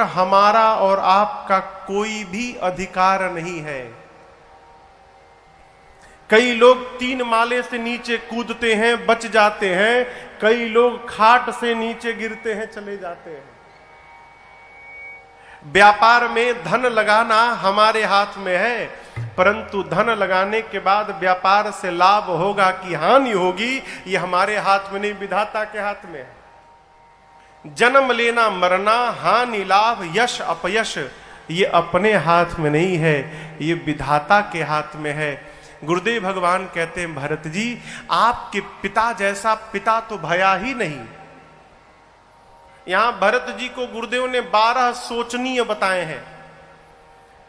हमारा और आपका कोई भी अधिकार नहीं है। कई लोग 3 माले से नीचे कूदते हैं, बच जाते हैं। कई लोग खाट से नीचे गिरते हैं, चले जाते हैं। व्यापार में धन लगाना हमारे हाथ में है, परंतु धन लगाने के बाद व्यापार से लाभ होगा कि हानि होगी, ये हमारे हाथ में नहीं, विधाता के हाथ में है। जन्म लेना, मरना, हानि लाभ, यश अपयश, ये अपने हाथ में नहीं है, ये विधाता के हाथ में है। गुरुदेव भगवान कहते हैं, भरत जी आपके पिता जैसा पिता तो भया ही नहीं। यहां भरत जी को गुरुदेव ने 12 सोचनीय बताए हैं।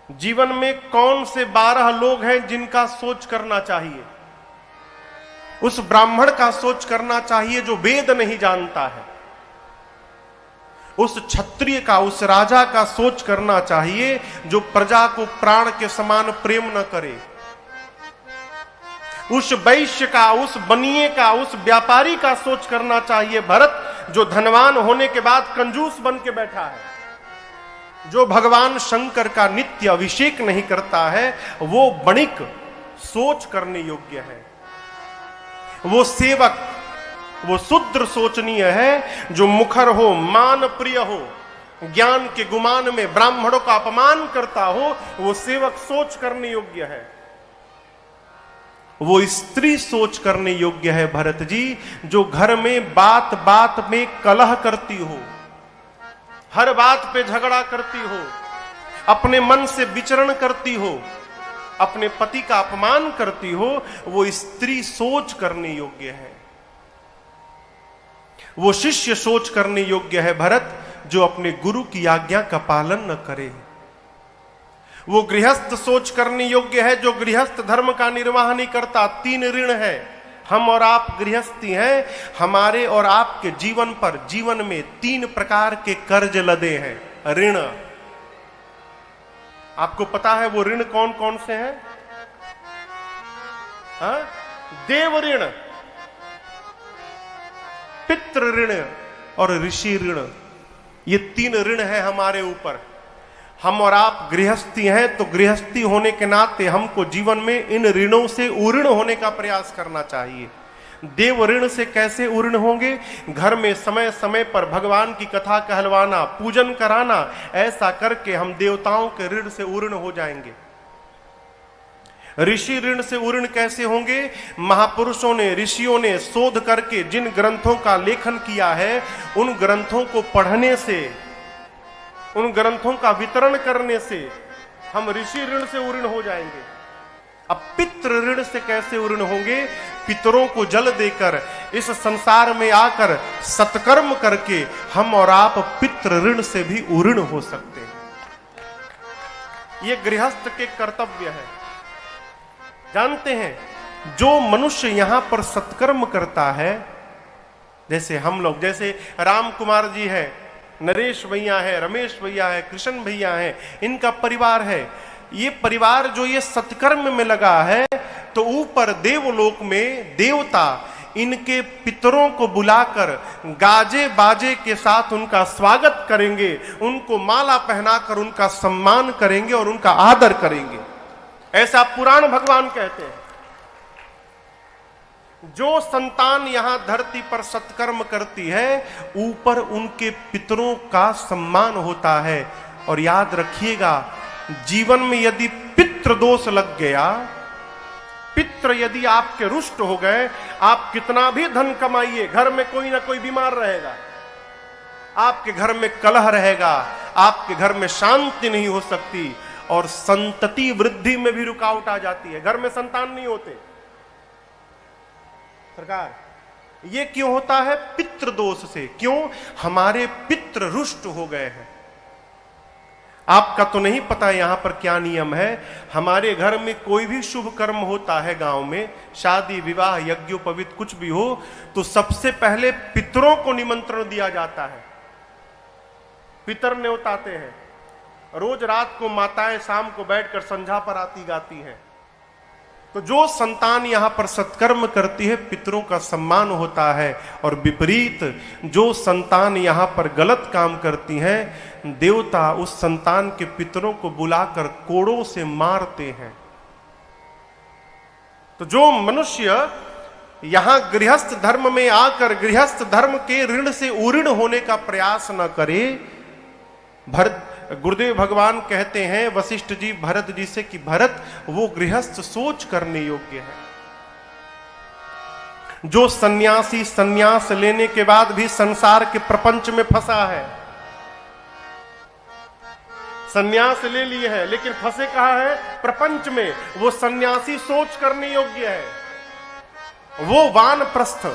जीवन में कौन से 12 लोग हैं जिनका सोच करना चाहिए? उस ब्राह्मण का सोच करना चाहिए जो वेद नहीं जानता है। उस क्षत्रिय का, उस राजा का सोच करना चाहिए जो प्रजा को प्राण के समान प्रेम न करे। उस वैश्य का, उस बनिए का, उस व्यापारी का सोच करना चाहिए भरत, जो धनवान होने के बाद कंजूस बन के बैठा है। जो भगवान शंकर का नित्य अभिषेक नहीं करता है, वो बणिक सोच करने योग्य है। वो सेवक, वो शूद्र सोचनीय है। जो मुखर हो, मान प्रिय हो, ज्ञान के गुमान में ब्राह्मणों का अपमान करता हो, वो सेवक सोच करने योग्य है। वो स्त्री सोच करने योग्य है भरत जी, जो घर में बात बात में कलह करती हो, हर बात पे झगड़ा करती हो, अपने मन से विचरण करती हो, अपने पति का अपमान करती हो, वो स्त्री सोच करने योग्य है। वो शिष्य सोच करने योग्य है भरत, जो अपने गुरु की आज्ञा का पालन न करे। वो गृहस्थ सोच करने योग्य है, जो गृहस्थ धर्म का निर्वाह नहीं करता। 3 ऋण है, हम और आप गृहस्थी हैं। हमारे और आपके जीवन पर, जीवन में 3 प्रकार के कर्ज लदे हैं, ऋण। आपको पता है वो ऋण कौन कौन से हैं? देव ऋण, पितृ ऋण और ऋषि ऋण। ये 3 ऋण है हमारे ऊपर। हम और आप गृहस्थी हैं, तो गृहस्थी होने के नाते हमको जीवन में इन ऋणों से उऋण होने का प्रयास करना चाहिए। देव ऋण से कैसे उऋण होंगे? घर में समय समय पर भगवान की कथा कहलवाना, पूजन कराना, ऐसा करके हम देवताओं के ऋण से उऋण हो जाएंगे। ऋषि ऋण से उऋण कैसे होंगे? महापुरुषों ने, ऋषियों ने शोध करके जिन ग्रंथों का लेखन किया है, उन ग्रंथों को पढ़ने से, उन ग्रंथों का वितरण करने से हम ऋषि ऋण से उऋण हो जाएंगे। अब पितृ ऋण से कैसे उऋण होंगे? पितरों को जल देकर, इस संसार में आकर सत्कर्म करके हम और आप पितृ ऋण से भी उऋण हो सकते हैं। ये गृहस्थ के कर्तव्य है। जानते हैं, जो मनुष्य यहां पर सत्कर्म करता है, जैसे हम लोग, जैसे राम कुमार जी है, नरेश भैया है, रमेश भैया है, कृष्ण भैया है, इनका परिवार है। ये परिवार जो ये सत्कर्म में लगा है, तो ऊपर देवलोक में देवता इनके पितरों को बुलाकर गाजे बाजे के साथ उनका स्वागत करेंगे, उनको माला पहनाकर उनका सम्मान करेंगे और उनका आदर करेंगे। ऐसा पुराण भगवान कहते हैं। जो संतान यहां धरती पर सत्कर्म करती है, ऊपर उनके पितरों का सम्मान होता है। और याद रखिएगा, जीवन में यदि पितृ दोष लग गया, पितृ यदि आपके रुष्ट हो गए, आप कितना भी धन कमाइए, घर में कोई ना कोई बीमार रहेगा, आपके घर में कलह रहेगा, आपके घर में शांति नहीं हो सकती, और संतति वृद्धि में भी रुकावट आ जाती है। घर में संतान नहीं होते। सरकार, ये क्यों होता है? पितृ दोष से। क्यों? हमारे पितृ रुष्ट हो गए हैं। आपका तो नहीं पता यहां पर क्या नियम है। हमारे घर में कोई भी शुभ कर्म होता है, गांव में शादी विवाह यज्ञोपवीत कुछ भी हो, तो सबसे पहले पितरों को निमंत्रण दिया जाता है। पितर न्योताते हैं। रोज रात को माताएं शाम को बैठकर संध्या पर आती गाती हैं। तो जो संतान यहां पर सत्कर्म करती है पितरों का सम्मान होता है, और विपरीत जो संतान यहां पर गलत काम करती हैं, देवता उस संतान के पितरों को बुलाकर कोड़ों से मारते हैं। तो जो मनुष्य यहां गृहस्थ धर्म में आकर गृहस्थ धर्म के ऋण से उऋण होने का प्रयास न करे, गुरुदेव भगवान कहते हैं वशिष्ठ जी भरत जी से कि भरत वो गृहस्थ सोच करने योग्य है। जो सन्यासी सन्यास लेने के बाद भी संसार के प्रपंच में फंसा है, सन्यास ले लिए है लेकिन फंसे कहां है? प्रपंच में। वो सन्यासी सोच करने योग्य है। वो वानप्रस्थ,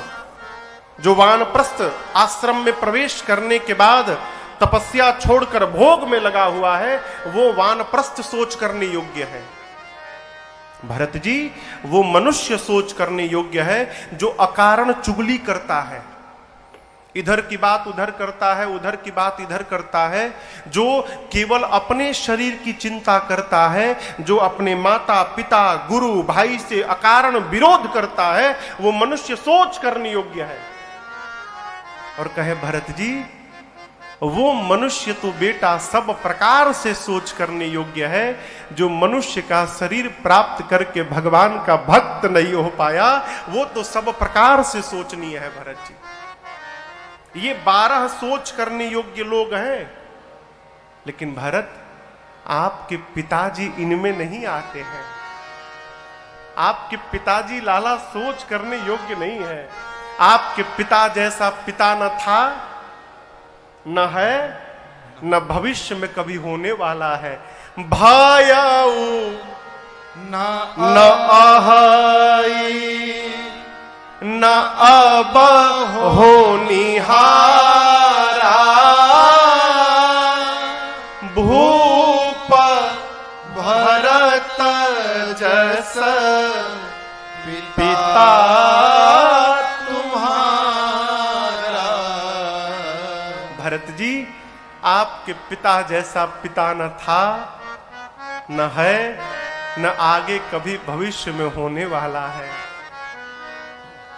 जो वानप्रस्थ आश्रम में प्रवेश करने के बाद तपस्या छोड़कर भोग में लगा हुआ है, वो वानप्रस्थ सोच करने योग्य है। भरत जी वो मनुष्य सोच करने योग्य है जो अकारण चुगली करता है, इधर की बात उधर करता है, उधर की बात इधर करता है, जो केवल अपने शरीर की चिंता करता है, जो अपने माता पिता गुरु भाई से अकारण विरोध करता है, वो मनुष्य सोच करने योग्य है। और कहे भरत जी वो मनुष्य तो बेटा सब प्रकार से सोच करने योग्य है, जो मनुष्य का शरीर प्राप्त करके भगवान का भक्त नहीं हो पाया, वो तो सब प्रकार से सोचनीय है। भरत जी ये 12 सोच करने योग्य लोग हैं, लेकिन भरत आपके पिताजी इनमें नहीं आते हैं। आपके पिताजी लाला सोच करने योग्य नहीं है। आपके पिता जैसा पिता न था, न है, न भविष्य में कभी होने वाला है। भायाऊ न आहाई न अब होनिहारा, भूप भरत जस पिता भरत जी आपके पिता जैसा पिता न था, न है, न आगे कभी भविष्य में होने वाला है।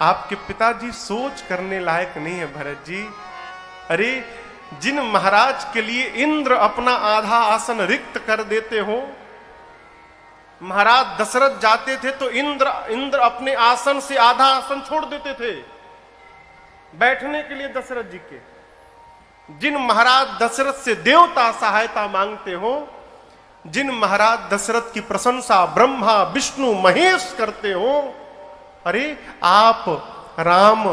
आपके पिताजी सोच करने लायक नहीं है भरत जी। अरे जिन महाराज के लिए इंद्र अपना आधा आसन रिक्त कर देते हो, महाराज दशरथ जाते थे तो इंद्र अपने आसन से आधा आसन छोड़ देते थे बैठने के लिए दशरथ जी के। जिन महाराज दशरथ से देवता सहायता मांगते हो, जिन महाराज दशरथ की प्रशंसा ब्रह्मा विष्णु महेश करते हो, अरे आप राम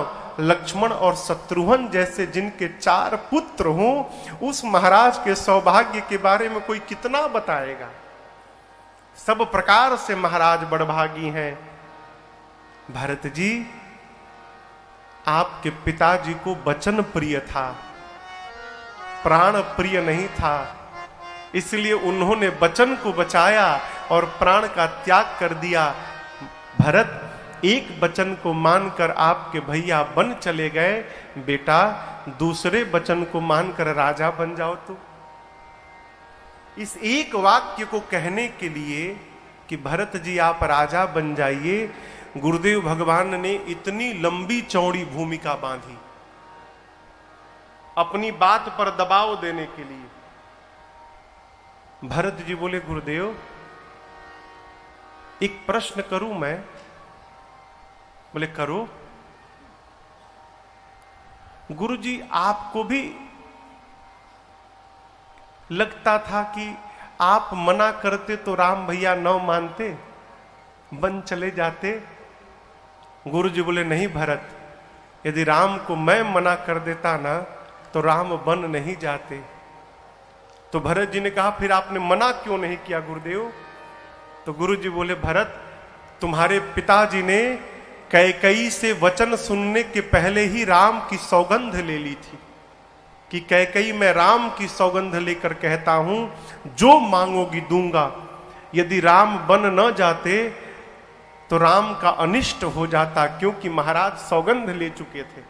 लक्ष्मण और शत्रुघ्न जैसे जिनके 4 पुत्र हों, उस महाराज के सौभाग्य के बारे में कोई कितना बताएगा। सब प्रकार से महाराज बड़भागी हैं। भरत जी आपके पिताजी को वचन प्रिय था, प्राण प्रिय नहीं था, इसलिए उन्होंने वचन को बचाया और प्राण का त्याग कर दिया। भरत एक वचन को मानकर आपके भैया बन चले गए, बेटा दूसरे वचन को मानकर राजा बन जाओ। तो इस एक वाक्य को कहने के लिए कि भरत जी आप राजा बन जाइए, गुरुदेव भगवान ने इतनी लंबी चौड़ी भूमिका बांधी अपनी बात पर दबाव देने के लिए। भरत जी बोले गुरुदेव एक प्रश्न करूं मैं? बोले करो। गुरुजी आपको भी लगता था कि आप मना करते तो राम भैया न मानते, बन चले जाते? गुरुजी बोले नहीं भरत, यदि राम को मैं मना कर देता ना तो राम बन नहीं जाते। तो भरत जी ने कहा फिर आपने मना क्यों नहीं किया गुरुदेव? तो गुरुजी बोले भरत तुम्हारे पिताजी ने कैकेयी से वचन सुनने के पहले ही राम की सौगंध ले ली थी कि कैकेयी मैं राम की सौगंध लेकर कहता हूं जो मांगोगी दूंगा। यदि राम बन न जाते तो राम का अनिष्ट हो जाता, क्योंकि महाराज सौगंध ले चुके थे।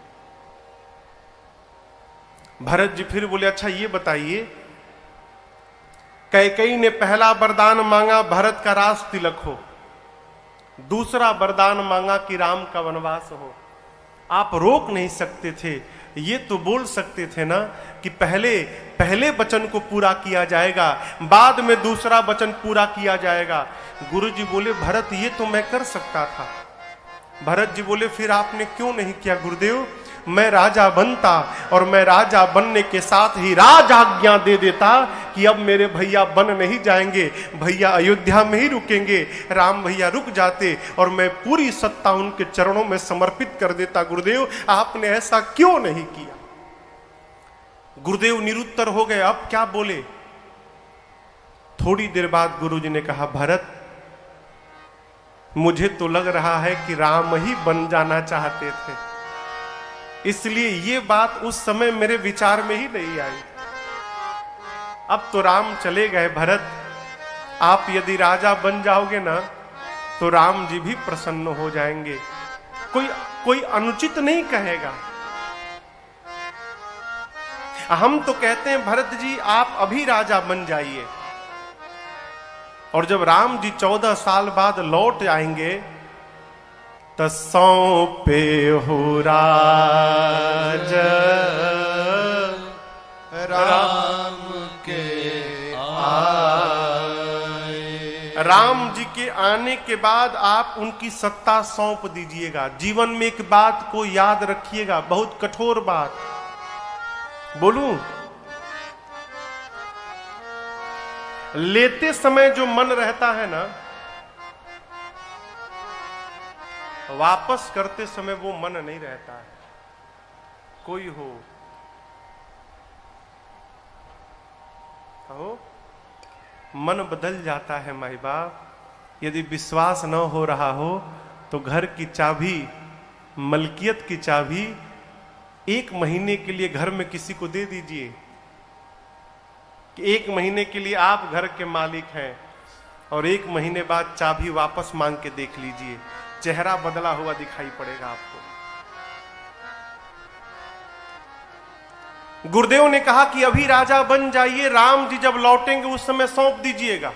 भरत जी फिर बोले अच्छा ये बताइए, कैकेयी ने पहला वरदान मांगा भरत का राज तिलक हो, दूसरा वरदान मांगा कि राम का वनवास हो। आप रोक नहीं सकते थे, ये तो बोल सकते थे ना कि पहले वचन को पूरा किया जाएगा, बाद में दूसरा वचन पूरा किया जाएगा। गुरुजी बोले भरत ये तो मैं कर सकता था। भरत जी बोले फिर आपने क्यों नहीं किया गुरुदेव? मैं राजा बनता और मैं राजा बनने के साथ ही राज आज्ञा दे देता कि अब मेरे भैया बन नहीं जाएंगे, भैया अयोध्या में ही रुकेंगे। राम भैया रुक जाते और मैं पूरी सत्ता उनके चरणों में समर्पित कर देता। गुरुदेव आपने ऐसा क्यों नहीं किया? गुरुदेव निरुत्तर हो गए, अब क्या बोले? थोड़ी देर बाद गुरुजी ने कहा भरत मुझे तो लग रहा है कि राम ही बन जाना चाहते थे, इसलिए ये बात उस समय मेरे विचार में ही नहीं आई। अब तो राम चले गए भरत, आप यदि राजा बन जाओगे ना तो राम जी भी प्रसन्न हो जाएंगे, कोई अनुचित नहीं कहेगा। हम तो कहते हैं भरत जी आप अभी राजा बन जाइए, और जब राम जी 14 साल बाद लौट आएंगे तो सौंपे हो राज राम के आए। राम जी के आने के बाद आप उनकी सत्ता सौंप दीजिएगा। जीवन में एक बात को याद रखिएगा, बहुत कठोर बात बोलूं, लेते समय जो मन रहता है ना, वापस करते समय वो मन नहीं रहता है। कोई हो मन बदल जाता है माई बाप। यदि विश्वास न हो रहा हो तो घर की चाबी, मलकियत की चाबी 1 महीने के लिए घर में किसी को दे दीजिए कि 1 महीने के लिए आप घर के मालिक हैं, और 1 महीने बाद चाबी वापस मांग के देख लीजिए, चेहरा बदला हुआ दिखाई पड़ेगा आपको। गुरुदेव ने कहा कि अभी राजा बन जाइए, राम जी जब लौटेंगे उस समय सौंप दीजिएगा।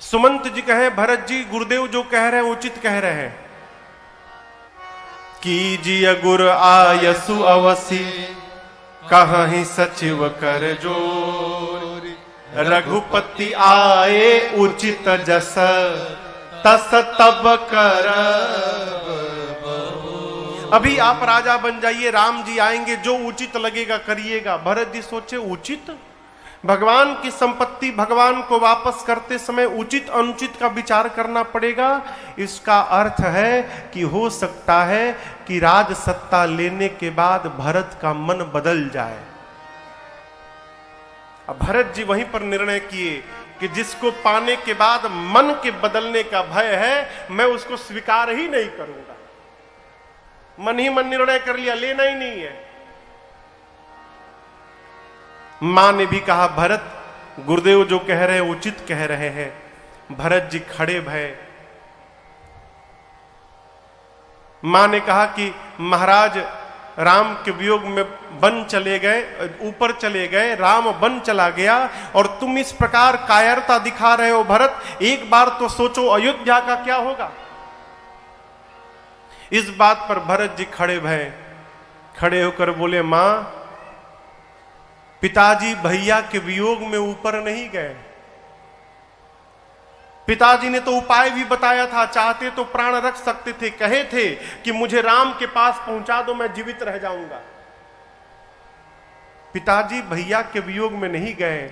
सुमंत जी कहे भरत जी गुरुदेव जो कह रहे हैं उचित कह रहे हैं। कीजिए गुर आयसु अवसी कहाँ ही सचिव कर जोर, रघुपति आए उचित जस तस तब कर। अभी आप राजा बन जाइए, राम जी आएंगे, जो उचित लगेगा करिएगा। भरत जी सोचे उचित? भगवान की संपत्ति भगवान को वापस करते समय उचित अनुचित का विचार करना पड़ेगा। इसका अर्थ है कि हो सकता है कि राज सत्ता लेने के बाद भरत का मन बदल जाए। अब भरत जी वहीं पर निर्णय किए कि जिसको पाने के बाद मन के बदलने का भय है, मैं उसको स्वीकार ही नहीं करूंगा। मन ही मन निर्णय कर लिया, लेना ही नहीं है। मां ने भी कहा भरत गुरुदेव जो कह रहे हैं उचित कह रहे हैं। भरत जी खड़े भय। मां ने कहा कि महाराज राम के वियोग में वन चले गए, ऊपर चले गए, राम वन चला गया और तुम इस प्रकार कायरता दिखा रहे हो। भरत एक बार तो सोचो अयोध्या का क्या होगा। इस बात पर भरत जी खड़े भय, खड़े होकर बोले मां पिताजी भैया के वियोग में ऊपर नहीं गए। पिताजी ने तो उपाय भी बताया था, चाहते तो प्राण रख सकते थे, कहे थे कि मुझे राम के पास पहुंचा दो मैं जीवित रह जाऊंगा। पिताजी भैया के वियोग में नहीं गए,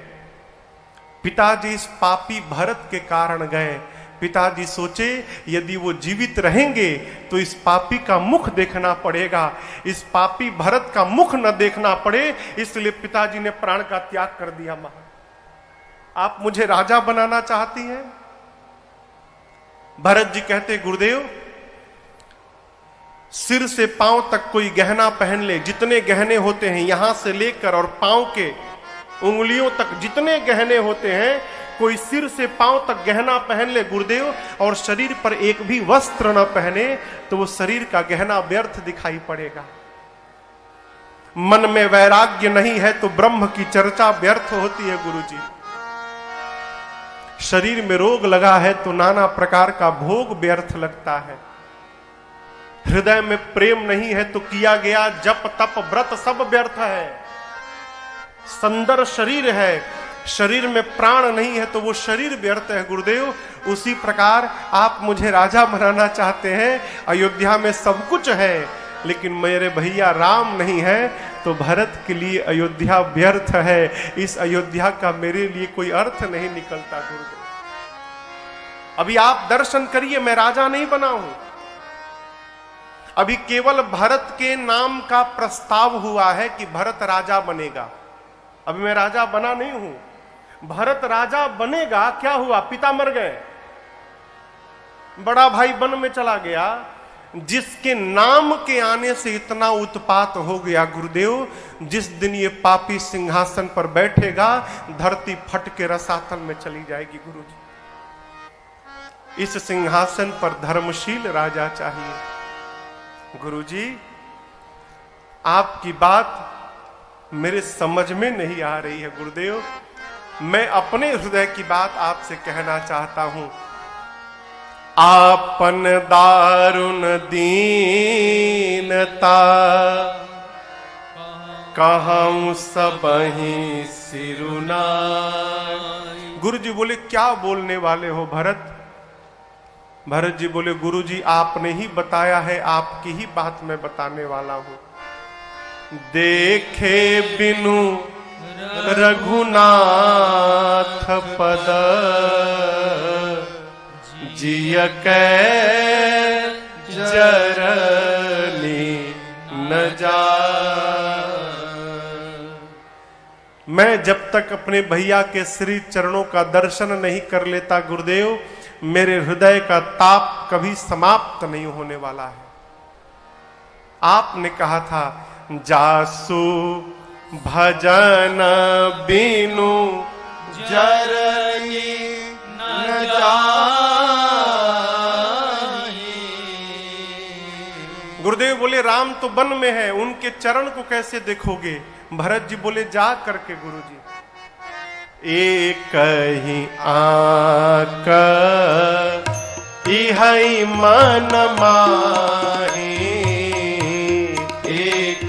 पिताजी इस पापी भरत के कारण गए। पिताजी सोचे यदि वो जीवित रहेंगे तो इस पापी का मुख देखना पड़ेगा, इस पापी भरत का मुख न देखना पड़े, इसलिए पिताजी ने प्राण का त्याग कर दिया। मां आप मुझे राजा बनाना चाहती हैं? भरत जी कहते गुरुदेव सिर से पांव तक कोई गहना पहन ले, जितने गहने होते हैं यहां से लेकर और पांव के उंगलियों तक जितने गहने होते हैं, कोई सिर से पांव तक गहना पहन ले गुरुदेव और शरीर पर एक भी वस्त्र न पहने तो वो शरीर का गहना व्यर्थ दिखाई पड़ेगा। मन में वैराग्य नहीं है तो ब्रह्म की चर्चा व्यर्थ होती है गुरुजी। शरीर में रोग लगा है तो नाना प्रकार का भोग व्यर्थ लगता है। हृदय में प्रेम नहीं है तो किया गया जप तप व्रत सब व्यर्थ है। सुंदर शरीर है, शरीर में प्राण नहीं है तो वो शरीर व्यर्थ है गुरुदेव। उसी प्रकार आप मुझे राजा बनाना चाहते हैं, अयोध्या में सब कुछ है, लेकिन मेरे भैया राम नहीं है तो भरत के लिए अयोध्या व्यर्थ है। इस अयोध्या का मेरे लिए कोई अर्थ नहीं निकलता गुरुदेव। अभी आप दर्शन करिए, मैं राजा नहीं बना हूं। अभी केवल भरत के नाम का प्रस्ताव हुआ है कि भरत राजा बनेगा। अभी मैं राजा बना नहीं हूं। भरत राजा बनेगा, क्या हुआ? पिता मर गए, बड़ा भाई वन में चला गया। जिसके नाम के आने से इतना उत्पात हो गया गुरुदेव, जिस दिन ये पापी सिंहासन पर बैठेगा धरती फट के रसातल में चली जाएगी गुरुजी। इस सिंहासन पर धर्मशील राजा चाहिए गुरुजी। आपकी बात मेरे समझ में नहीं आ रही है गुरुदेव। मैं अपने हृदय की बात आपसे कहना चाहता हूं। आपन दारुण दीनता कहूं सबहि सिरुनाई। गुरु जी बोले क्या बोलने वाले हो भरत? भरत जी बोले गुरुजी आपने ही बताया है, आपकी ही बात मैं बताने वाला हूं। देखे बिनु रघुनाथ पद जिय कै जरनी न जा। मैं जब तक अपने भैया के श्री चरणों का दर्शन नहीं कर लेता गुरुदेव, मेरे हृदय का ताप कभी समाप्त नहीं होने वाला है। आपने कहा था जासु भजन बिनु जरनी न जाई। गुरुदेव बोले राम तो वन में है, उनके चरण को कैसे देखोगे? भरत जी बोले जा करके गुरुजी। एक ही आंक इहै मन माही, एक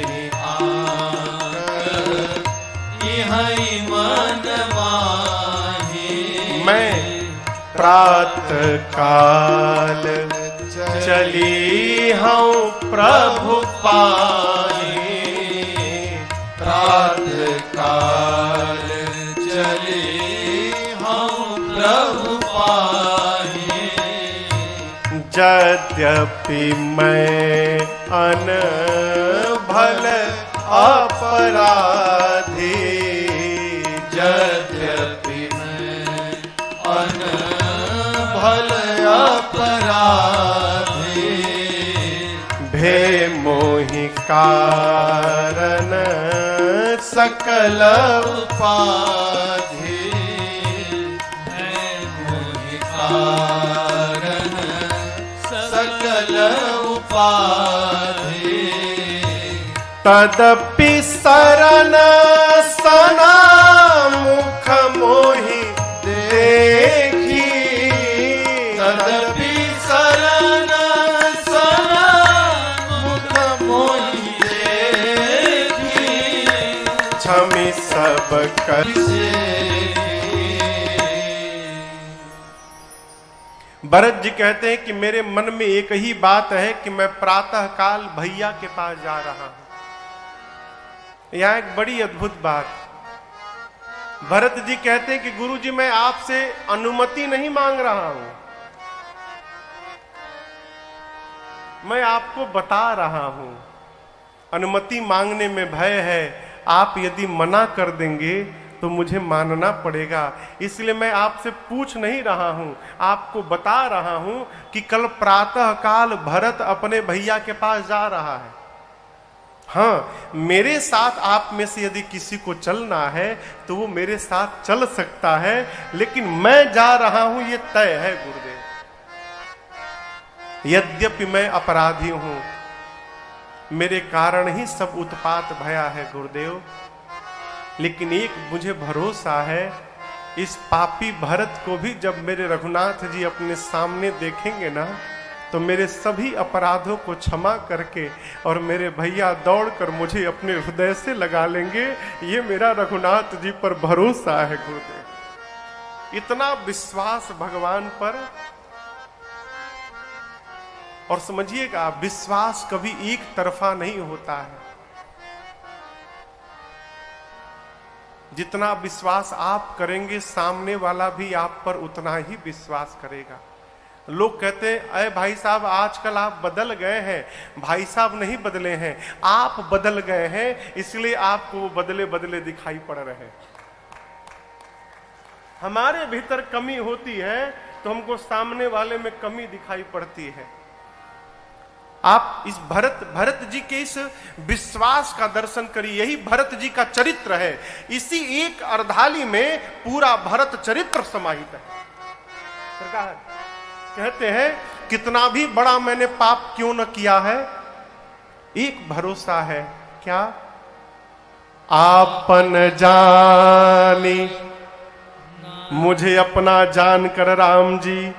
ही आंक इहै मन माही। मैं प्रातः काल चली हूँ प्रभु पाही, प्रातः काल प्रभु पाही। यद्यपि मैं अनभल अपराधी, यद्यपि मैं अनभल अपराधी, भे मोहि कारण सकल उपाधि, कारण सकल उपाधि। तदपि शरण सना मुख मोहि देखी, तदपि शरण सना मुख मोहि देखी, क्षमि सब कर। भरत जी कहते हैं कि मेरे मन में एक ही बात है कि मैं प्रातः काल भैया के पास जा रहा हूं। यहां एक बड़ी अद्भुत बात, भरत जी कहते हैं कि गुरुजी मैं आपसे अनुमति नहीं मांग रहा हूं, मैं आपको बता रहा हूं। अनुमति मांगने में भय है, आप यदि मना कर देंगे तो मुझे मानना पड़ेगा, इसलिए मैं आपसे पूछ नहीं रहा हूं, आपको बता रहा हूं कि कल प्रातः काल भरत अपने भैया के पास जा रहा है। हाँ, मेरे साथ आप में से यदि किसी को चलना है तो वो मेरे साथ चल सकता है, लेकिन मैं जा रहा हूं ये तय है गुरुदेव। यद्यपि मैं अपराधी हूं, मेरे कारण ही सब उत्पात भया है गुरुदेव, लेकिन एक मुझे भरोसा है इस पापी भरत को भी जब मेरे रघुनाथ जी अपने सामने देखेंगे ना, तो मेरे सभी अपराधों को क्षमा करके और मेरे भैया दौड़कर मुझे अपने हृदय से लगा लेंगे। ये मेरा रघुनाथ जी पर भरोसा है गुरुदेव। इतना विश्वास भगवान पर। और समझिएगा, विश्वास कभी एक तरफा नहीं होता है। जितना विश्वास आप करेंगे, सामने वाला भी आप पर उतना ही विश्वास करेगा। लोग कहते हैं, अरे भाई साहब आजकल आप बदल गए हैं। भाई साहब नहीं बदले हैं, आप बदल गए हैं, इसलिए आपको वो बदले बदले दिखाई पड़ रहे हैं। हमारे भीतर कमी होती है तो हमको सामने वाले में कमी दिखाई पड़ती है। आप इस भरत जी के इस विश्वास का दर्शन करिए। यही भरत जी का चरित्र है। इसी एक अर्धाली में पूरा भरत चरित्र समाहित है। सरकार कहते हैं, कितना भी बड़ा मैंने पाप क्यों न किया है, एक भरोसा है। क्या? आपन जानी मुझे अपना जानकर राम जी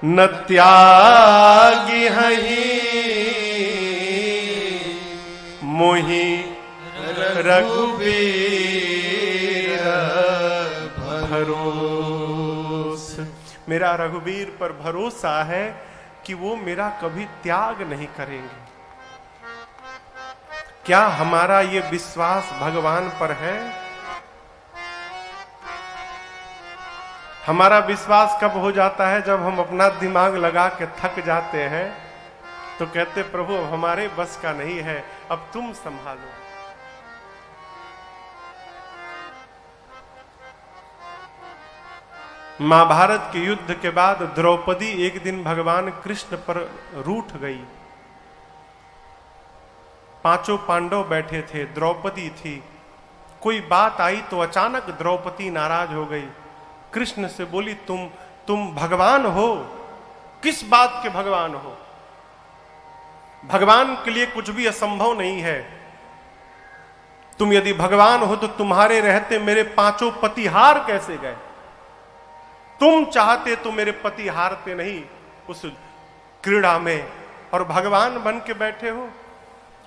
न त्यागी हहीं, मोहि रघुबीर भरोस। मेरा रघुबीर पर भरोसा है कि वो मेरा कभी त्याग नहीं करेंगे। क्या हमारा ये विश्वास भगवान पर है? हमारा विश्वास कब हो जाता है? जब हम अपना दिमाग लगा के थक जाते हैं तो कहते, प्रभु अब हमारे बस का नहीं है, अब तुम संभालो। महाभारत के युद्ध के बाद द्रौपदी एक दिन भगवान कृष्ण पर रूठ गई। पांचों पांडव बैठे थे, द्रौपदी थी। कोई बात आई तो अचानक द्रौपदी नाराज हो गई। कृष्ण से बोली, तुम भगवान हो? किस बात के भगवान हो? भगवान के लिए कुछ भी असंभव नहीं है। तुम यदि भगवान हो तो तुम्हारे रहते मेरे पांचों पति हार कैसे गए? तुम चाहते तो मेरे पति हारते नहीं उस क्रीड़ा में, और भगवान बन के बैठे हो।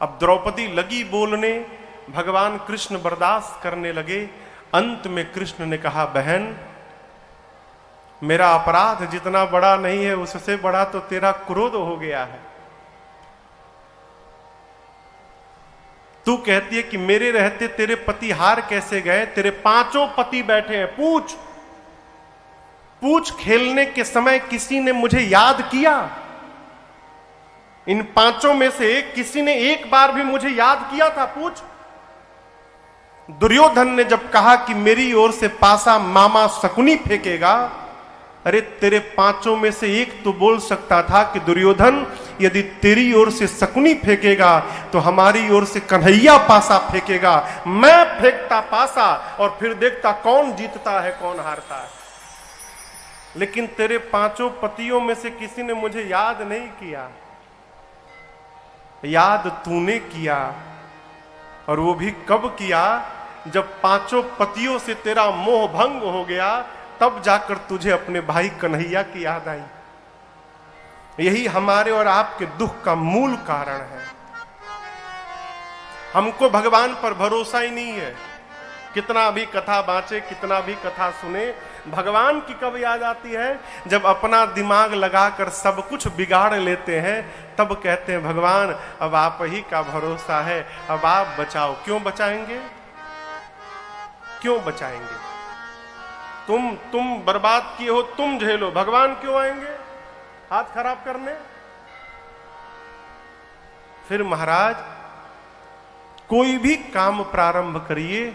अब द्रौपदी लगी बोलने, भगवान कृष्ण बर्दाश्त करने लगे। अंत में कृष्ण ने कहा, बहन मेरा अपराध जितना बड़ा नहीं है, उससे बड़ा तो तेरा क्रोध हो गया है। तू कहती है कि मेरे रहते तेरे पति हार कैसे गए? तेरे पांचों पति बैठे हैं, पूछ खेलने के समय किसी ने मुझे याद किया? इन पांचों में से किसी ने एक बार भी मुझे याद किया था? पूछ। दुर्योधन ने जब कहा कि मेरी ओर से पासा मामा शकुनी फेंकेगा, अरे तेरे पांचों में से एक तो बोल सकता था कि दुर्योधन यदि तेरी ओर से शकुनी फेंकेगा तो हमारी ओर से कन्हैया पासा फेंकेगा। मैं फेंकता पासा और फिर देखता कौन जीतता है कौन हारता है। लेकिन तेरे पांचों पतियों में से किसी ने मुझे याद नहीं किया। याद तूने किया, और वो भी कब किया? जब पांचों पतियों से तेरा मोह भंग हो गया, तब जाकर तुझे अपने भाई कन्हैया की याद आई। यही हमारे और आपके दुख का मूल कारण है। हमको भगवान पर भरोसा ही नहीं है। कितना भी कथा बांचे, कितना भी कथा सुने, भगवान की कब याद आती है? जब अपना दिमाग लगाकर सब कुछ बिगाड़ लेते हैं, तब कहते हैं भगवान अब आप ही का भरोसा है, अब आप बचाओ। क्यों बचाएंगे? क्यों बचाएंगे? तुम बर्बाद किए हो, तुम झेलो, भगवान क्यों आएंगे हाथ खराब करने? फिर महाराज, कोई भी काम प्रारंभ करिए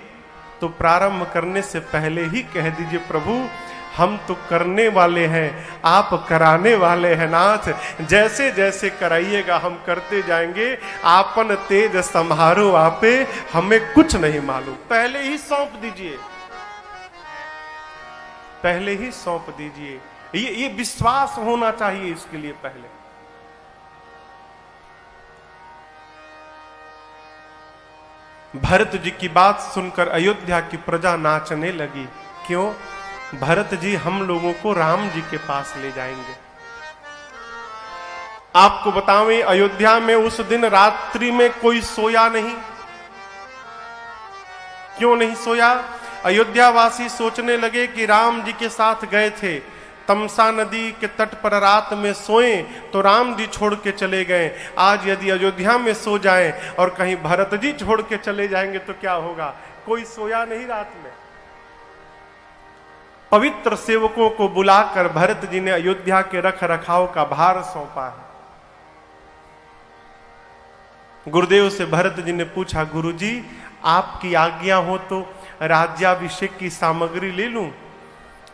तो प्रारंभ करने से पहले ही कह दीजिए, प्रभु हम तो करने वाले हैं, आप कराने वाले हैं नाथ। जैसे जैसे कराइएगा हम करते जाएंगे। आपन तेज संहारो आपे, हमें कुछ नहीं मालूम। पहले ही सौंप दीजिए, पहले ही सौंप दीजिए। ये विश्वास होना चाहिए इसके लिए। पहले भरत जी की बात सुनकर अयोध्या की प्रजा नाचने लगी। क्यों? भरत जी हम लोगों को राम जी के पास ले जाएंगे। आपको बतावें, अयोध्या में उस दिन रात्रि में कोई सोया नहीं। क्यों नहीं सोया? अयोध्या वासी सोचने लगे कि राम जी के साथ गए थे, तमसा नदी के तट पर रात में सोएं तो राम जी छोड़ के चले गए। आज यदि अयोध्या में सो जाएं और कहीं भरत जी छोड़ के चले जाएंगे तो क्या होगा? कोई सोया नहीं रात में। पवित्र सेवकों को बुलाकर भरत जी ने अयोध्या के रख रखाव का भार सौंपा है। गुरुदेव से भरत जी ने पूछा, गुरुजी आपकी आज्ञा हो तो राज्याभिषेक की सामग्री ले लूं?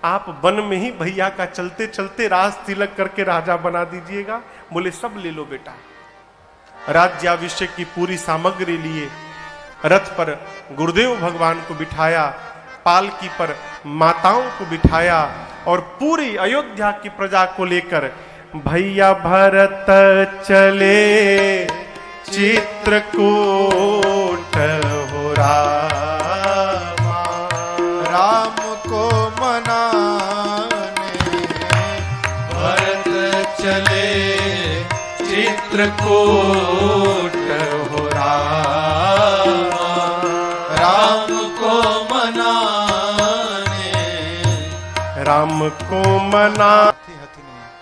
आप वन में ही भैया का चलते चलते राज तिलक करके राजा बना दीजिएगा। बोले सब ले लो बेटा। राज्याभिषेक की पूरी सामग्री लिए रथ पर गुरुदेव भगवान को बिठाया, पालकी पर माताओं को बिठाया और पूरी अयोध्या की प्रजा को लेकर भैया भरत चले चित्रकूट हो रामा। राम को मनाने भरत चले चित्रकूट हो रामा। राम को मनाने, राम को मना।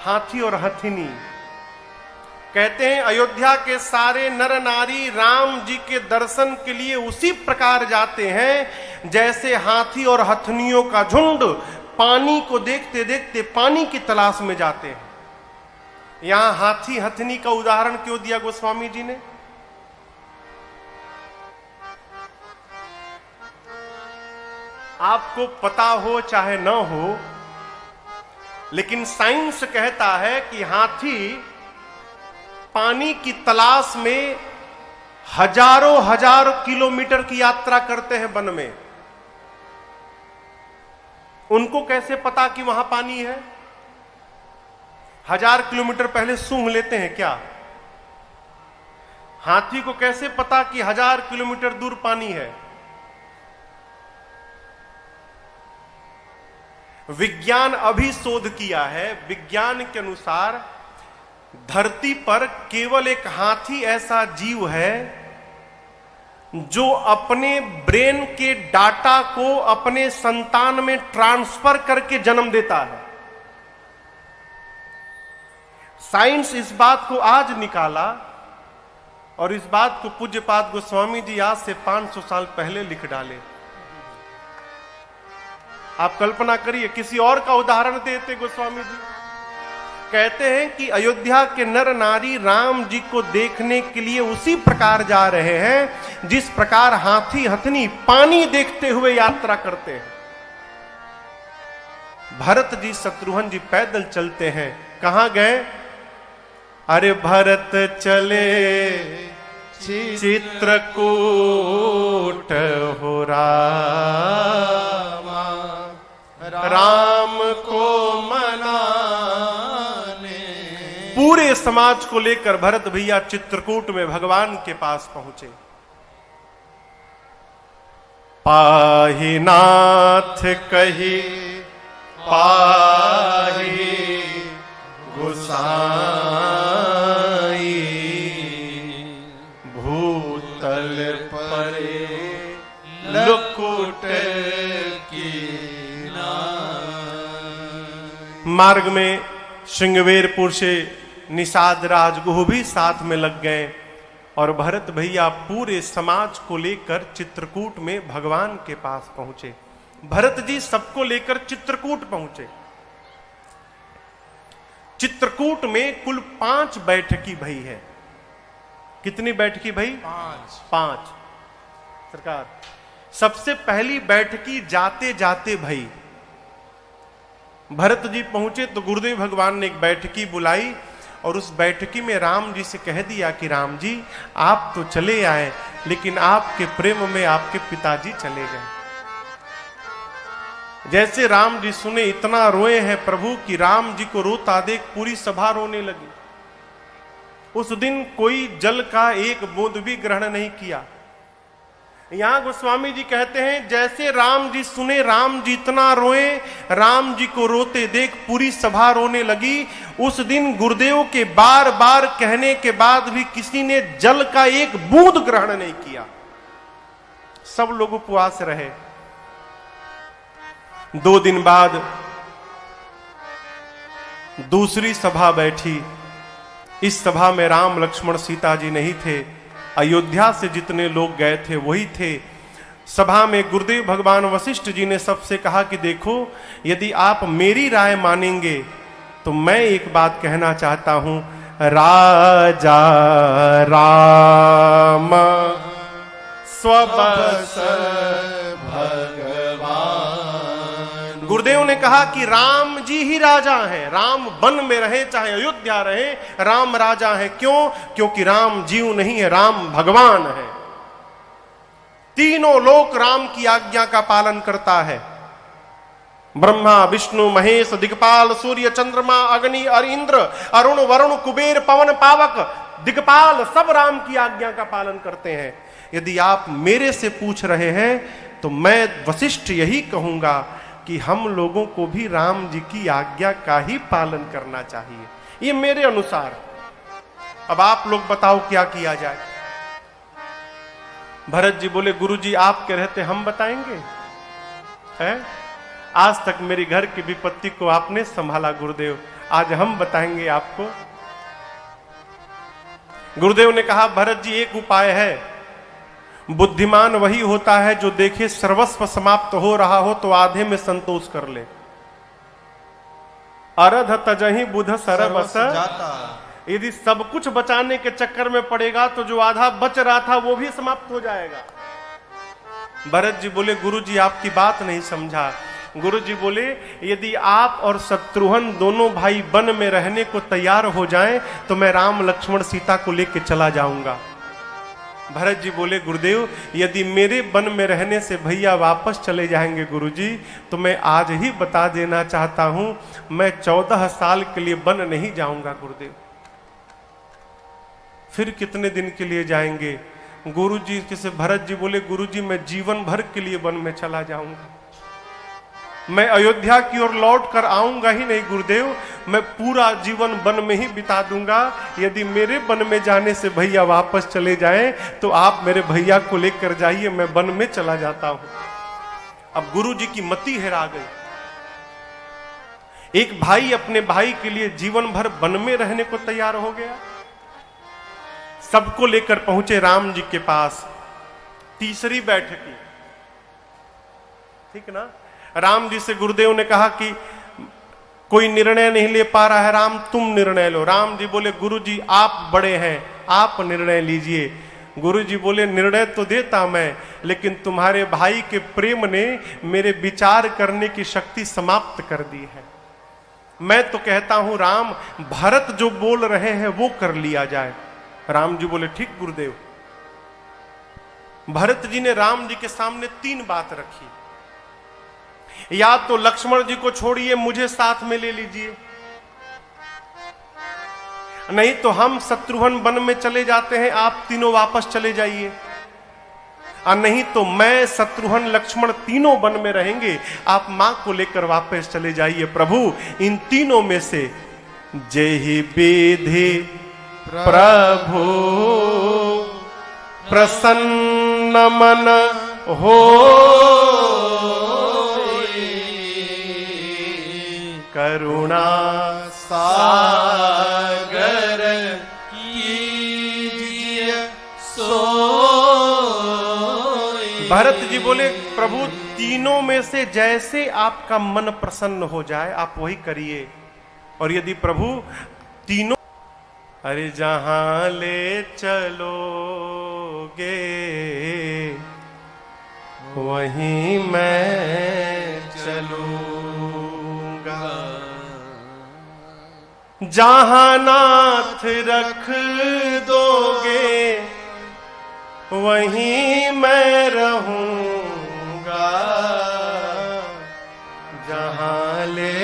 हाथी और हथिनी कहते हैं अयोध्या के सारे नर नारी राम जी के दर्शन के लिए उसी प्रकार जाते हैं जैसे हाथी और हथनियों का झुंड पानी को देखते देखते पानी की तलाश में जाते हैं। यहां हाथी हथनी का उदाहरण क्यों दिया गोस्वामी जी ने? आपको पता हो चाहे न हो, लेकिन साइंस कहता है कि हाथी पानी की तलाश में हजारों हजार किलोमीटर की यात्रा करते हैं वन में। उनको कैसे पता कि वहां पानी है? 1000 किलोमीटर पहले सूंघ लेते हैं क्या? हाथी को कैसे पता कि 1000 किलोमीटर दूर पानी है? विज्ञान अभी शोध किया है। विज्ञान के अनुसार धरती पर केवल एक हाथी ऐसा जीव है जो अपने ब्रेन के डाटा को अपने संतान में ट्रांसफर करके जन्म देता है। साइंस इस बात को आज निकाला और इस बात को पूज्यपाद गोस्वामी जी आज से 500 साल पहले लिख डाले। आप कल्पना करिए, किसी और का उदाहरण देते गोस्वामी जी। कहते हैं कि अयोध्या के नर नारी राम जी को देखने के लिए उसी प्रकार जा रहे हैं जिस प्रकार हाथी हथनी पानी देखते हुए यात्रा करते हैं। भरत जी शत्रुघ्न जी पैदल चलते हैं। कहां गए? अरे भरत चले चित्रकूट हो रामा। राम को मनाने पूरे समाज को लेकर भरत भैया चित्रकूट में भगवान के पास पहुंचे। पाहि नाथ कही पाहि गोसाई, भूतल परे लकुट की। मार्ग में श्रृंगवेरपुर से निषाद राजगुह भी साथ में लग गए और भरत भैया पूरे समाज को लेकर चित्रकूट में भगवान के पास पहुंचे। भरत जी सबको लेकर चित्रकूट पहुंचे। चित्रकूट में कुल 5 बैठकी भई है। कितनी बैठकी भई? 5 सरकार। सबसे पहली बैठकी जाते जाते भई। भरत जी पहुंचे तो गुरुदेव भगवान ने एक बैठकी बुलाई और उस बैठकी में राम जी से कह दिया कि राम जी आप तो चले आए, लेकिन आपके प्रेम में आपके पिताजी चले गए। जैसे राम जी सुने इतना रोए हैं प्रभु कि राम जी को रोता देख पूरी सभा रोने लगी। उस दिन कोई जल का एक बूंद भी ग्रहण नहीं किया। यहां गोस्वामी जी कहते हैं जैसे राम जी सुने, राम जी इतना रोए, राम जी को रोते देख पूरी सभा रोने लगी। उस दिन गुरुदेव के बार बार कहने के बाद भी किसी ने जल का एक बूंद ग्रहण नहीं किया, सब लोग उपवास रहे। 2 दिन बाद दूसरी सभा बैठी। इस सभा में राम लक्ष्मण सीता जी नहीं थे, अयोध्या से जितने लोग गए थे वही थे। सभा में गुरुदेव भगवान वशिष्ठ जी ने सबसे कहा कि देखो, यदि आप मेरी राय मानेंगे तो मैं एक बात कहना चाहता हूं, राजा राम स्वबस भगवान। गुरुदेव ने कहा कि राम जी ही राजा हैं, राम वन में रहे चाहे अयोध्या रहे, राम राजा है। क्यों? क्योंकि राम जीव नहीं है, राम भगवान है। तीनों लोक राम की आज्ञा का पालन करता है। ब्रह्मा विष्णु महेश दिक्पाल सूर्य चंद्रमा अग्नि और इंद्र, अरुण वरुण कुबेर पवन पावक दिक्पाल सब राम की आज्ञा का पालन करते हैं। यदि आप मेरे से पूछ रहे हैं तो मैं वशिष्ठ यही कहूंगा कि हम लोगों को भी राम जी की आज्ञा का ही पालन करना चाहिए, ये मेरे अनुसार। अब आप लोग बताओ क्या किया जाए। भरत जी बोले गुरुजी आप कह रहे थे हम बताएंगे, हैं? आज तक मेरी घर की विपत्ति को आपने संभाला गुरुदेव, आज हम बताएंगे आपको। गुरुदेव ने कहा भरत जी एक उपाय है, बुद्धिमान वही होता है जो देखे सर्वस्व समाप्त हो रहा हो तो आधे में संतोष कर ले। अरध तजहि बुध सरबस जाता। यदि सब कुछ बचाने के चक्कर में पड़ेगा तो जो आधा बच रहा था वो भी समाप्त हो जाएगा। भरत जी बोले गुरुजी आपकी बात नहीं समझा। गुरुजी बोले यदि आप और शत्रुघ्न दोनों भाई वन में रहने को तैयार हो जाएं तो मैं राम लक्ष्मण सीता को लेकर चला जाऊंगा। भरत जी बोले गुरुदेव यदि मेरे वन में रहने से भैया वापस चले जाएंगे गुरुजी तो मैं आज ही बता देना चाहता हूं मैं 14 साल के लिए वन नहीं जाऊंगा गुरुदेव। फिर कितने दिन के लिए जाएंगे? गुरुजी किसे? भरत जी बोले गुरुजी मैं जीवन भर के लिए वन में चला जाऊंगा, मैं अयोध्या की ओर लौट कर आऊंगा ही नहीं गुरुदेव, मैं पूरा जीवन वन में ही बिता दूंगा। यदि मेरे वन में जाने से भैया वापस चले जाएं तो आप मेरे भैया को लेकर जाइए, मैं वन में चला जाता हूं। अब गुरुजी की मति हेरा गई। एक भाई अपने भाई के लिए जीवन भर वन में रहने को तैयार हो गया। सबको लेकर पहुंचे राम जी के पास। तीसरी बैठकी, ठीक ना? राम जी से गुरुदेव ने कहा कि कोई निर्णय नहीं ले पा रहा है, राम तुम निर्णय लो। राम जी बोले गुरुजी आप बड़े हैं, आप निर्णय लीजिए। गुरुजी बोले निर्णय तो देता मैं, लेकिन तुम्हारे भाई के प्रेम ने मेरे विचार करने की शक्ति समाप्त कर दी है। मैं तो कहता हूं राम भरत जो बोल रहे हैं वो कर लिया जाए। राम जी बोले ठीक गुरुदेव। भरत जी ने राम जी के सामने 3 बात रखी, या तो लक्ष्मण जी को छोड़िए मुझे साथ में ले लीजिए, नहीं तो हम शत्रुघ्न वन में चले जाते हैं आप तीनों वापस चले जाइए, और नहीं तो मैं शत्रुघ्न लक्ष्मण तीनों वन में रहेंगे, आप मां को लेकर वापस चले जाइए। प्रभु इन तीनों में से जेहि विधि प्रभु प्रसन्न मन हो करुणा सागर कीजिए सोई। भरत जी बोले प्रभु तीनों में से जैसे आपका मन प्रसन्न हो जाए आप वही करिए। और यदि प्रभु तीनों अरे जहां ले चलोगे वहीं मैं चलूंगा, जहां नाथ रख दोगे वहीं मैं रहूंगा, जहां ले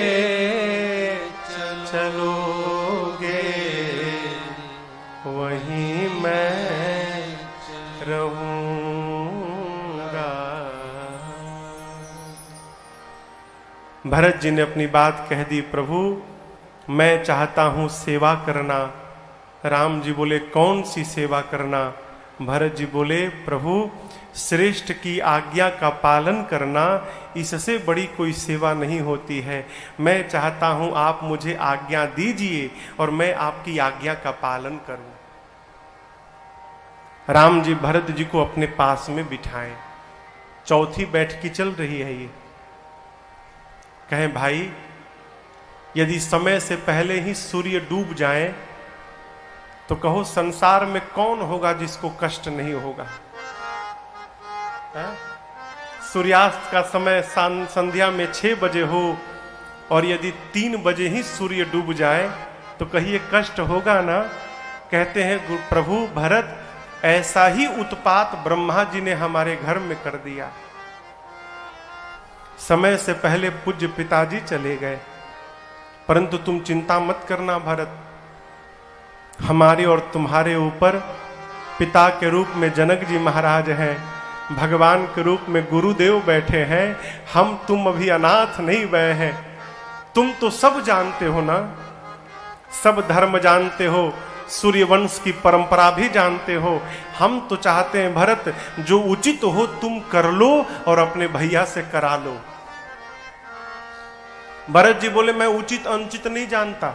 चलोगे वहीं मैं रहूंगा। भरत जी ने अपनी बात कह दी, प्रभु मैं चाहता हूं सेवा करना। राम जी बोले कौन सी सेवा करना? भरत जी बोले प्रभु श्रेष्ठ की आज्ञा का पालन करना, इससे बड़ी कोई सेवा नहीं होती है। मैं चाहता हूं आप मुझे आज्ञा दीजिए और मैं आपकी आज्ञा का पालन करूं। राम जी भरत जी को अपने पास में बिठाएं। चौथी बैठकी चल रही है ये। कहें भाई यदि समय से पहले ही सूर्य डूब जाए तो कहो संसार में कौन होगा जिसको कष्ट नहीं होगा? सूर्यास्त का समय संध्या में 6 बजे हो और यदि 3 बजे ही सूर्य डूब जाए तो कहिए कष्ट होगा ना? कहते हैं प्रभु भरत ऐसा ही उत्पात ब्रह्मा जी ने हमारे घर में कर दिया। समय से पहले पूज्य पिताजी चले गए, परंतु तुम चिंता मत करना भरत, हमारे और तुम्हारे ऊपर पिता के रूप में जनक जी महाराज हैं, भगवान के रूप में गुरुदेव बैठे हैं। हम तुम अभी अनाथ नहीं गए हैं। तुम तो सब जानते हो ना, सब धर्म जानते हो, सूर्यवंश की परंपरा भी जानते हो। हम तो चाहते हैं भरत जो उचित हो तुम कर लो और अपने भैया से करा लो। भरत जी बोले मैं उचित अनुचित नहीं जानता,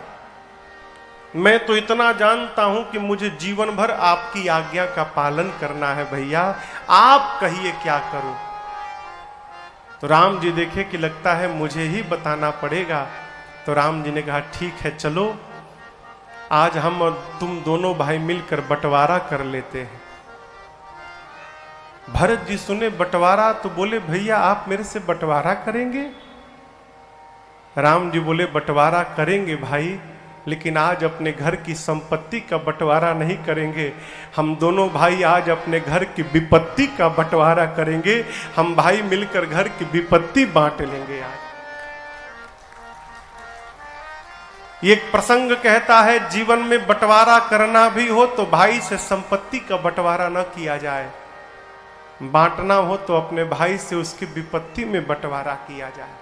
मैं तो इतना जानता हूं कि मुझे जीवन भर आपकी आज्ञा का पालन करना है भैया, आप कहिए क्या करूं। तो राम जी देखे कि लगता है मुझे ही बताना पड़ेगा, तो राम जी ने कहा ठीक है चलो आज हम और तुम दोनों भाई मिलकर बंटवारा कर लेते हैं। भरत जी सुने बंटवारा तो बोले भैया आप मेरे से बंटवारा करेंगे? राम जी बोले बंटवारा करेंगे भाई, लेकिन आज अपने घर की संपत्ति का बंटवारा नहीं करेंगे। हम दोनों भाई आज अपने घर की विपत्ति का बंटवारा करेंगे। हम भाई मिलकर घर की विपत्ति बांट लेंगे। आज ये एक प्रसंग कहता है जीवन में बंटवारा करना भी हो तो भाई से संपत्ति का बंटवारा न किया जाए, बांटना हो तो अपने भाई से उसकी विपत्ति में बंटवारा किया जाए।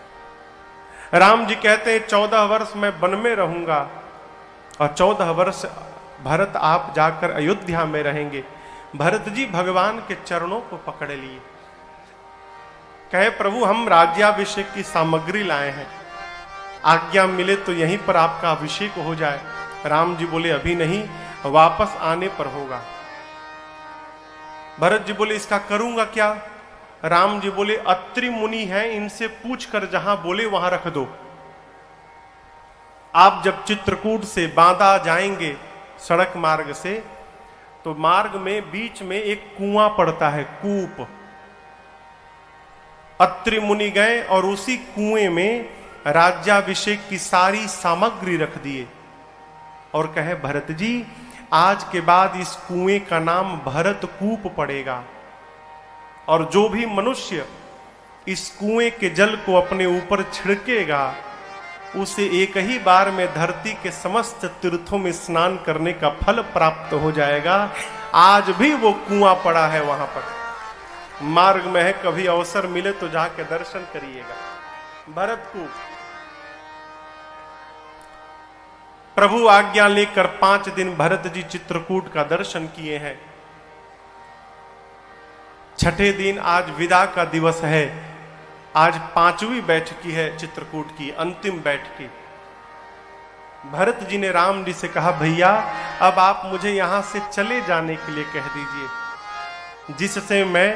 राम जी कहते हैं 14 वर्ष मैं वन में रहूंगा और 14 वर्ष भरत आप जाकर अयोध्या में रहेंगे। भरत जी भगवान के चरणों को पकड़ लिए, कहे प्रभु हम राज्याभिषेक की सामग्री लाए हैं, आज्ञा मिले तो यहीं पर आपका अभिषेक हो जाए। राम जी बोले अभी नहीं, वापस आने पर होगा। भरत जी बोले इसका करूंगा क्या? राम जी बोले अत्रि मुनि हैं, इनसे पूछकर जहां बोले वहां रख दो। आप जब चित्रकूट से बांदा जाएंगे सड़क मार्ग से, तो मार्ग में बीच में एक कुआं पड़ता है, कूप। अत्रि मुनि गए और उसी कुएं में राज्याभिषेक की सारी सामग्री रख दिए और कहे भरत जी आज के बाद इस कुएं का नाम भरत कूप पड़ेगा और जो भी मनुष्य इस कुएं के जल को अपने ऊपर छिड़केगा उसे एक ही बार में धरती के समस्त तीर्थों में स्नान करने का फल प्राप्त हो जाएगा। आज भी वो कुआं पड़ा है वहां पर, मार्ग में है, कभी अवसर मिले तो जाके दर्शन करिएगा। भरत कूप प्रभु आज्ञा लेकर 5 दिन भरत जी चित्रकूट का दर्शन किए हैं। 6ठे दिन आज विदा का दिवस है, आज 5वीं बैठकी है चित्रकूट की, अंतिम बैठकी। भरत जी ने राम जी से कहा भैया अब आप मुझे यहां से चले जाने के लिए कह दीजिए, जिससे मैं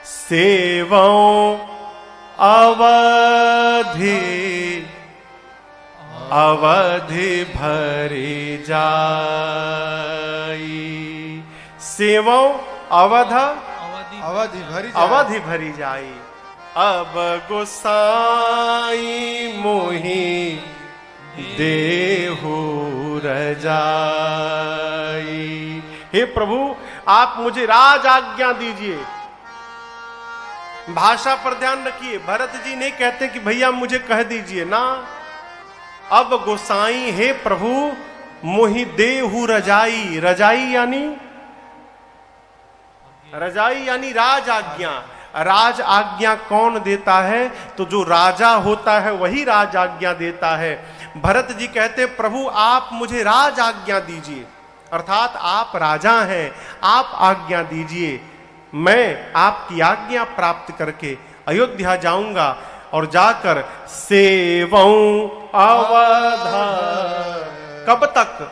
सेवों अवधि अवधि भरी जाई। सेवों अवधि भरी जाई। अब गोसाई मोहि देहु रजाई। हे प्रभु आप मुझे राज आज्ञा दीजिए। भाषा पर ध्यान रखिए, भरत जी नहीं कहते कि भैया मुझे कह दीजिए ना, अब गोसाई हे प्रभु मोहि देहु रजाई। रजाई यानी राज आज्ञा। राज आज्ञा कौन देता है? तो जो राजा होता है वही राज आज्ञा देता है। भरत जी कहते, प्रभु आप मुझे राज आज्ञा दीजिए, अर्थात आप राजा हैं, आप आज्ञा दीजिए। मैं आपकी आज्ञा प्राप्त करके अयोध्या जाऊंगा और जाकर सेवऊं अवधा। कब तक?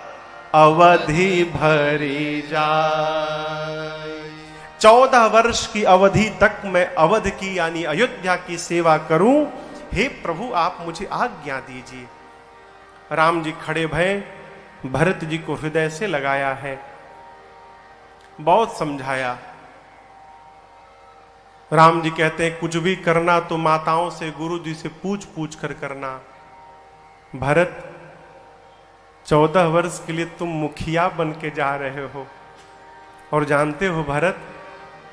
अवधि भरी जाए। 14 वर्ष की अवधि तक मैं अवध की यानी अयोध्या की सेवा करूं। हे प्रभु आप मुझे आज्ञा दीजिए। राम जी खड़े भये, भरत जी को हृदय से लगाया है, बहुत समझाया। राम जी कहते हैं कुछ भी करना तो माताओं से, गुरु जी से पूछ पूछ कर करना। भरत 14 वर्ष के लिए तुम मुखिया बन के जा रहे हो, और जानते हो भरत,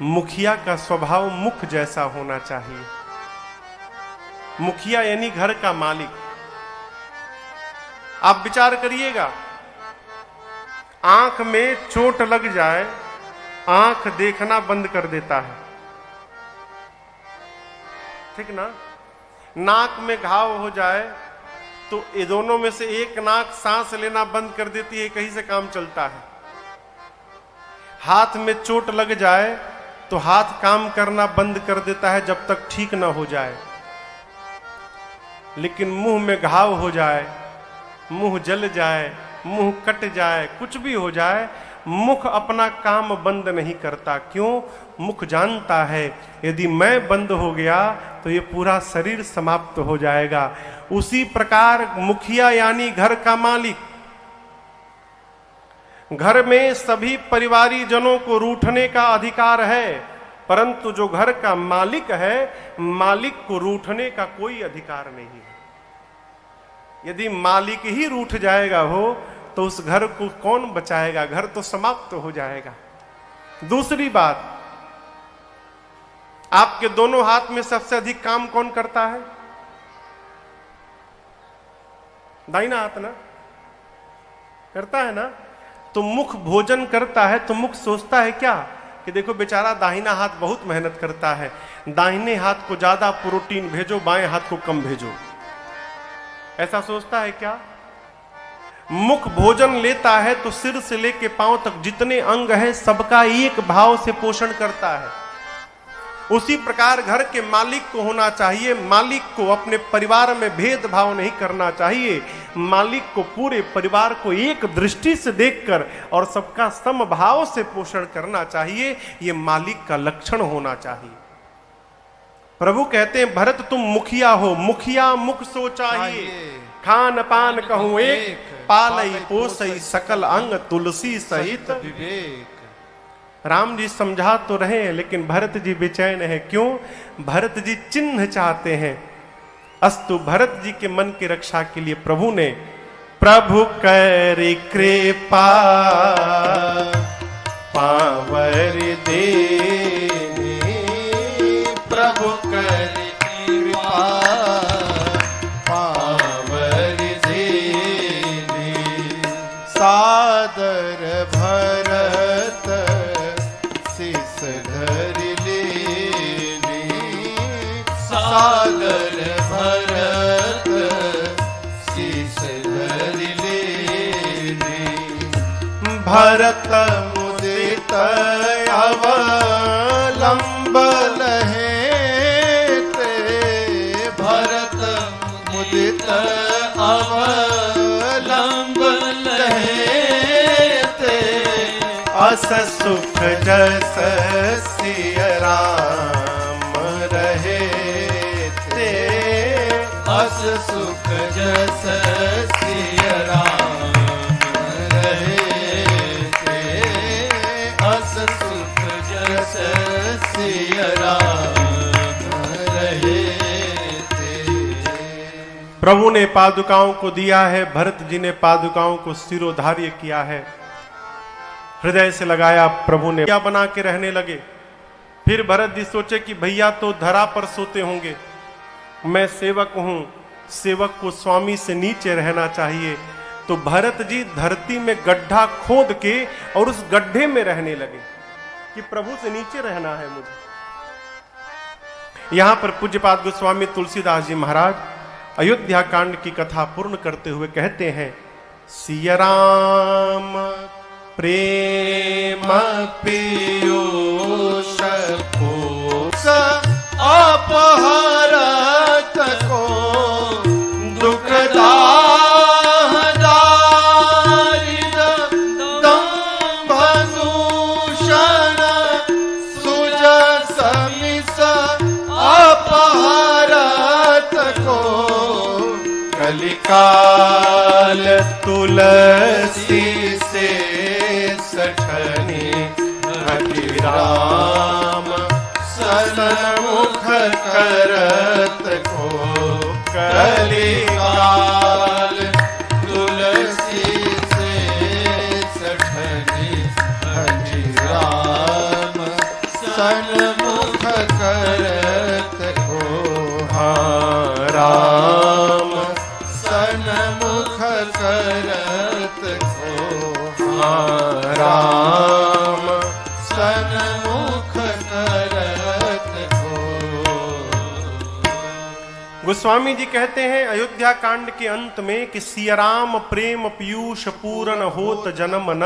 मुखिया का स्वभाव मुख जैसा होना चाहिए। मुखिया यानी घर का मालिक। आप विचार करिएगा, आंख में चोट लग जाए, आंख देखना बंद कर देता है, ठीक ना? नाक में घाव हो जाए तो ये दोनों में से एक नाक सांस लेना बंद कर देती है, कहीं से काम चलता है। हाथ में चोट लग जाए तो हाथ काम करना बंद कर देता है जब तक ठीक ना हो जाए। लेकिन मुंह में घाव हो जाए, मुंह जल जाए, मुंह कट जाए, कुछ भी हो जाए, मुख अपना काम बंद नहीं करता। क्यों? मुख जानता है यदि मैं बंद हो गया तो ये पूरा शरीर समाप्त हो जाएगा। उसी प्रकार मुखिया यानी घर का मालिक, घर में सभी परिवारी जनों को रूठने का अधिकार है, परंतु जो घर का मालिक है, मालिक को रूठने का कोई अधिकार नहीं है। यदि मालिक ही रूठ जाएगा हो तो उस घर को कौन बचाएगा? घर तो समाप्त हो जाएगा। दूसरी बात, आपके दोनों हाथ में सबसे अधिक काम कौन करता है? दाहिना हाथ ना करता है ना? तो मुख भोजन करता है तो मुख सोचता है क्या कि देखो बेचारा दाहिना हाथ बहुत मेहनत करता है, दाहिने हाथ को ज्यादा प्रोटीन भेजो, बाएं हाथ को कम भेजो। ऐसा सोचता है क्या? मुख भोजन लेता है तो सिर से लेके पांव तक जितने अंग हैं सबका एक भाव से पोषण करता है। उसी प्रकार घर के मालिक को होना चाहिए। मालिक को अपने परिवार में भेदभाव नहीं करना चाहिए। मालिक को पूरे परिवार को एक दृष्टि से देखकर और सबका समभाव से पोषण करना चाहिए। ये मालिक का लक्षण होना चाहिए। प्रभु कहते हैं भरत तुम मुखिया हो, मुखिया मुख सोचाइए, खान पान कहूं एक, पालई पोसई सकल अंग तुलसी सहित विवेक। राम जी समझा तो रहे हैं लेकिन भरत जी बेचैन है। क्यों? भरत जी चिन्ह चाहते हैं। अस्तु भरत जी के मन की रक्षा के लिए प्रभु ने प्रभु कर कृपा पावर देने, प्रभु कर कृपा पावर देने, सादर भरत शिष धर लेने, सागर भरत शीश धर लेने, भरत मुदित अवलंब लहे ते, भरत मुदित अवलंब लहेते, अस सुख जस सिय राम रहे ते, अस सुख जस सिय राम रहेते, अस सुख जस सिय राम रहेते। प्रभु ने पादुकाओं को दिया है, भरत जी ने पादुकाओं को शिरोधार्य किया है, हृदय से लगाया। प्रभु ने क्या बना के रहने लगे। फिर भरत जी सोचे कि भैया तो धरा पर सोते होंगे, मैं सेवक हूं, सेवक को स्वामी से नीचे रहना चाहिए। तो भरत जी धरती में गड्ढा खोद के और उस गड्ढे में रहने लगे कि प्रभु से नीचे रहना है मुझे। यहां पर पूज्यपाद गोस्वामी तुलसीदास जी महाराज अयोध्या कांड की कथा पूर्ण करते हुए कहते हैं, सिया राम प्रेम पीयूष कोश अपहरत को दुखदाह दारिद दंभदूषण सुजस मिस अपहरत को कलिकाल तुलसी से सठनी राम सन्मुख करत को कलिकाल तुलसी से सठनी राम सन्मुख करत को राम सन्मुख करत को राम सन्मुख करत को। गोस्वामी जी कहते हैं अयोध्या कांड के अंत में कि सियाराम प्रेम पीयूष पूरन होत जन्म न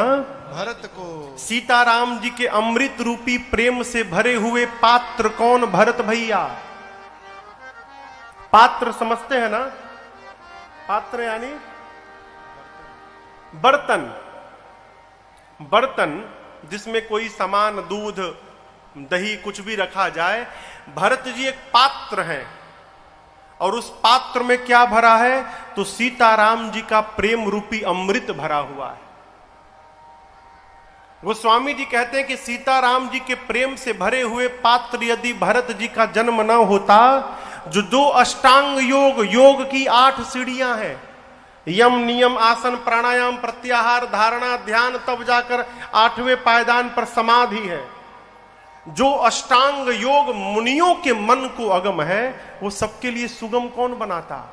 भरत को सीताराम जी के अमृत रूपी प्रेम से भरे हुए पात्र कौन? भरत भैया। पात्र समझते हैं ना? पात्र यानी बर्तन, बर्तन जिसमें कोई सामान, दूध, दही कुछ भी रखा जाए। भरत जी एक पात्र हैं और उस पात्र में क्या भरा है? तो सीताराम जी का प्रेम रूपी अमृत भरा हुआ है। गोस्वामी जी कहते हैं कि सीताराम जी के प्रेम से भरे हुए पात्र यदि भरत जी का जन्म न होता, जो दो अष्टांग योग, योग की 8 सीढ़ियां हैं, यम नियम आसन प्राणायाम प्रत्याहार धारणा ध्यान, तब जाकर 8वें पायदान पर समाधि है। जो अष्टांग योग मुनियों के मन को अगम है, वो सबके लिए सुगम कौन बनाता?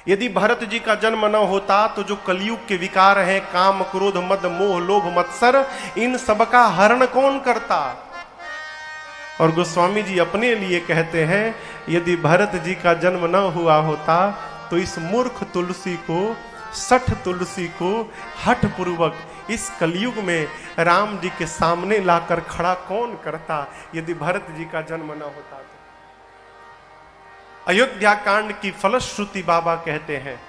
यदि भरत जी का जन्म न होता तो जो कलयुग के विकार हैं, काम क्रोध मद मोह लोभ मत्सर, इन सबका हरण कौन करता? और गोस्वामी जी अपने लिए कहते हैं, यदि भरत जी का जन्म न हुआ होता तो इस मूर्ख तुलसी को, सठ तुलसी को हठ पूर्वक इस कलयुग में राम जी के सामने लाकर खड़ा कौन करता, यदि भरत जी का जन्म न होता तो। अयोध्या कांड की फलश्रुति बाबा कहते हैं,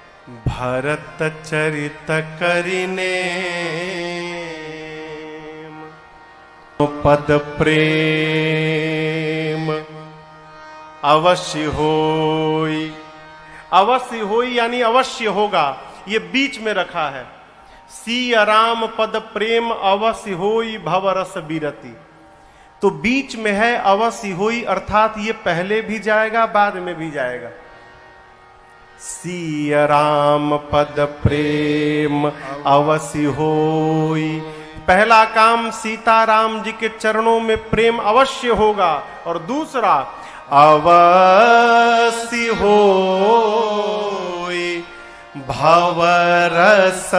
भरत चरित करिने पद प्रेम अवश्य होई। अवश्य होई यानी अवश्य होगा, ये बीच में रखा है। सिया राम पद प्रेम अवश्य होई भवरस बीरति, तो बीच में है अवश्य होई, अर्थात ये पहले भी जाएगा बाद में भी जाएगा। सिया राम पद प्रेम अवश्य होई, पहला काम सीताराम जी के चरणों में प्रेम अवश्य होगा, और दूसरा अवश्य होई भवरस